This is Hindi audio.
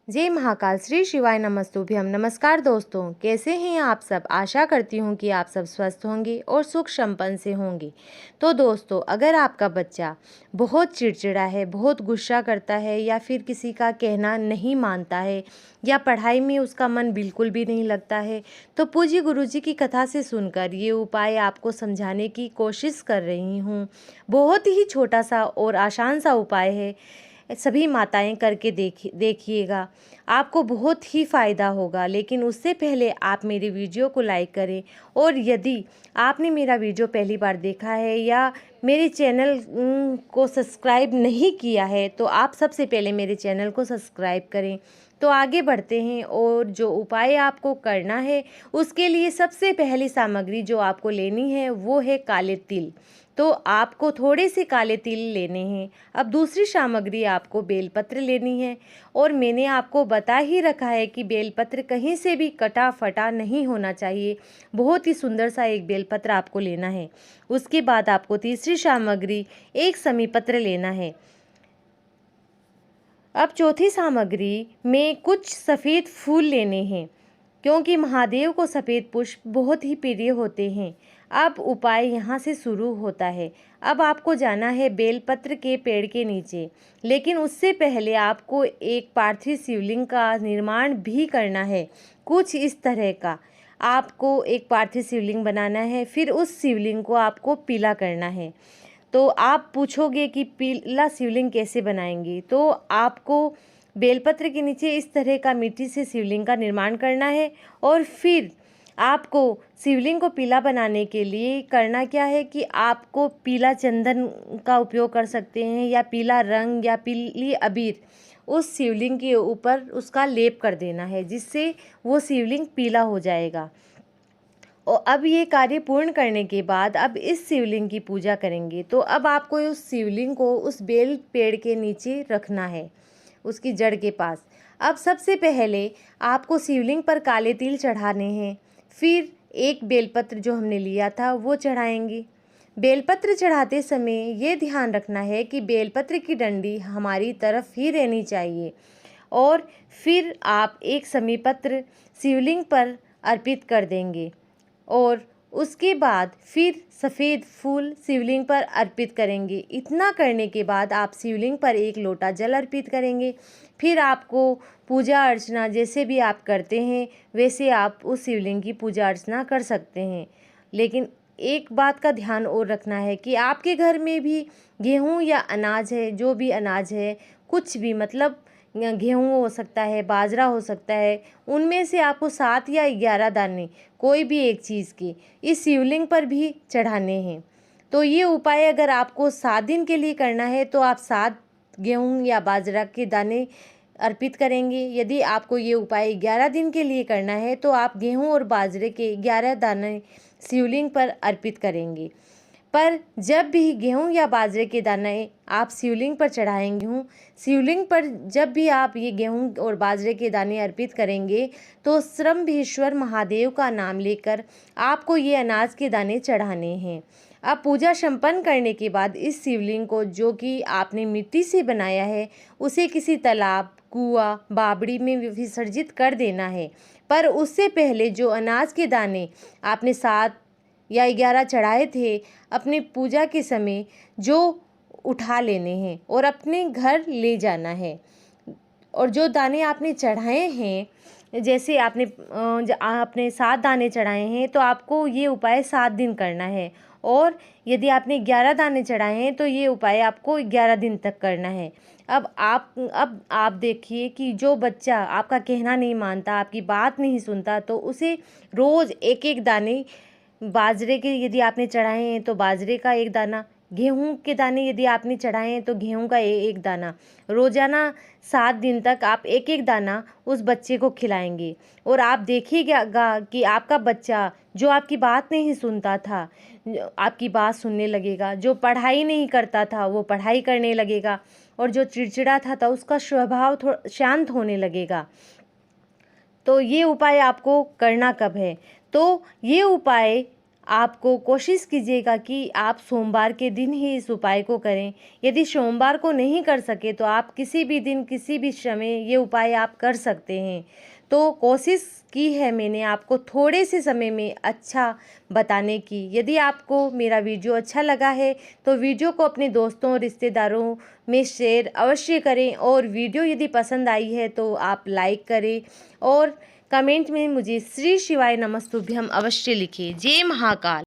जय महाकाल, श्री शिवाय नमस्तुभ्यम। नमस्कार दोस्तों, कैसे हैं आप सब। आशा करती हूँ कि आप सब स्वस्थ होंगे और सुख संपन्न से होंगे। तो दोस्तों, अगर आपका बच्चा बहुत चिड़चिड़ा है, बहुत गुस्सा करता है या फिर किसी का कहना नहीं मानता है या पढ़ाई में उसका मन बिल्कुल भी नहीं लगता है, तो पूज्य गुरुजी की कथा से सुनकर ये उपाय आपको समझाने की कोशिश कर रही हूँ। बहुत ही छोटा सा और आसान सा उपाय है। सभी माताएं करके देखिएगा, आपको बहुत ही फ़ायदा होगा। लेकिन उससे पहले आप मेरे वीडियो को लाइक करें, और यदि आपने मेरा वीडियो पहली बार देखा है या मेरे चैनल को सब्सक्राइब नहीं किया है, तो आप सबसे पहले मेरे चैनल को सब्सक्राइब करें। तो आगे बढ़ते हैं, और जो उपाय आपको करना है उसके लिए सबसे पहली सामग्री जो आपको लेनी है वो है काले तिल। तो आपको थोड़े से काले तिल लेने हैं। अब दूसरी सामग्री आपको बेलपत्र लेनी है, और मैंने आपको बता ही रखा है कि बेलपत्र कहीं से भी कटा फटा नहीं होना चाहिए। बहुत ही सुंदर सा एक बेलपत्र आपको लेना है। उसके बाद आपको तीसरी सामग्री एक समी पत्र लेना है। अब चौथी सामग्री में कुछ सफ़ेद फूल लेने हैं, क्योंकि महादेव को सफ़ेद पुष्प बहुत ही प्रिय होते हैं। अब उपाय यहाँ से शुरू होता है। अब आपको जाना है बेलपत्र के पेड़ के नीचे, लेकिन उससे पहले आपको एक पार्थिव शिवलिंग का निर्माण भी करना है। कुछ इस तरह का आपको एक पार्थिव शिवलिंग बनाना है। फिर उस शिवलिंग को आपको पीला करना है। तो आप पूछोगे कि पीला शिवलिंग कैसे बनाएंगे, तो आपको बेलपत्र के नीचे इस तरह का मिट्टी से शिवलिंग का निर्माण करना है। और फिर आपको शिवलिंग को पीला बनाने के लिए करना क्या है कि आपको पीला चंदन का उपयोग कर सकते हैं, या पीला रंग या पीली अबीर उस शिवलिंग के ऊपर उसका लेप कर देना है, जिससे वो शिवलिंग पीला हो जाएगा। और अब ये कार्य पूर्ण करने के बाद अब इस शिवलिंग की पूजा करेंगे। तो अब आपको उस शिवलिंग को उस बेल पेड़ के नीचे रखना है, उसकी जड़ के पास। अब सबसे पहले आपको शिवलिंग पर काले तिल चढ़ाने हैं। फिर एक बेलपत्र जो हमने लिया था वो चढ़ाएंगे। बेलपत्र चढ़ाते समय ये ध्यान रखना है कि बेलपत्र की डंडी हमारी तरफ ही रहनी चाहिए। और फिर आप एक समीपत्र शिवलिंग पर अर्पित कर देंगे, और उसके बाद फिर सफ़ेद फूल शिवलिंग पर अर्पित करेंगे। इतना करने के बाद आप शिवलिंग पर एक लोटा जल अर्पित करेंगे। फिर आपको पूजा अर्चना जैसे भी आप करते हैं वैसे आप उस शिवलिंग की पूजा अर्चना कर सकते हैं। लेकिन एक बात का ध्यान और रखना है कि आपके घर में भी गेहूँ या अनाज है, जो भी अनाज है, कुछ भी, मतलब गेहूँ हो सकता है, बाजरा हो सकता है, उनमें से आपको 7 या 11 दाने कोई भी एक चीज़ की इस शिवलिंग पर भी चढ़ाने हैं। तो ये उपाय अगर आपको 7 दिन के लिए करना है तो आप 7 गेहूँ या बाजरा के दाने अर्पित करेंगे। यदि आपको ये उपाय 11 दिन के लिए करना है तो आप गेहूँ और बाजरे के 11 दाने शिवलिंग पर अर्पित करेंगे। पर जब भी गेहूं या बाजरे के दाने आप शिवलिंग पर चढ़ाएंगे हूँ, शिवलिंग पर जब भी आप ये गेहूं और बाजरे के दाने अर्पित करेंगे, तो श्रम्भेश्वर महादेव का नाम लेकर आपको ये अनाज के दाने चढ़ाने हैं। अब पूजा संपन्न करने के बाद इस शिवलिंग को, जो कि आपने मिट्टी से बनाया है, उसे किसी तालाब, कुआं, बावड़ी में विसर्जित कर देना है। पर उससे पहले जो अनाज के दाने आपने 7 या 11 चढ़ाए थे, अपने पूजा के समय जो उठा लेने हैं और अपने घर ले जाना है। और जो दाने आपने चढ़ाए हैं, जैसे आपने 7 दाने चढ़ाए हैं, तो आपको ये उपाय 7 दिन करना है। और यदि आपने 11 दाने चढ़ाए हैं तो ये उपाय आपको 11 दिन तक करना है। अब आप देखिए कि जो बच्चा आपका कहना नहीं मानता, आपकी बात नहीं सुनता, तो उसे रोज़ एक एक दाने बाजरे के यदि आपने चढ़ाए हैं तो बाजरे का एक दाना, गेहूं के दाने यदि आपने चढ़ाए हैं तो गेहूं का एक दाना, रोज़ाना 7 दिन तक आप एक एक दाना उस बच्चे को खिलाएंगे। और आप देखिएगा कि आपका बच्चा जो आपकी बात नहीं सुनता था, आपकी बात सुनने लगेगा। जो पढ़ाई नहीं करता था वो पढ़ाई करने लगेगा, और जो चिड़चिड़ा था उसका स्वभाव थोड़ा शांत होने लगेगा। तो ये उपाय आपको करना कब है? तो ये उपाय आपको कोशिश कीजिएगा कि आप सोमवार के दिन ही इस उपाय को करें। यदि सोमवार को नहीं कर सके तो आप किसी भी दिन किसी भी समय ये उपाय आप कर सकते हैं। तो कोशिश की है मैंने आपको थोड़े से समय में अच्छा बताने की। यदि आपको मेरा वीडियो अच्छा लगा है तो वीडियो को अपने दोस्तों और रिश्तेदारों में शेयर अवश्य करें, और वीडियो यदि पसंद आई है तो आप लाइक करें और कमेंट में मुझे श्री शिवाय नमस्तुभ्यम अवश्य लिखें। जय महाकाल।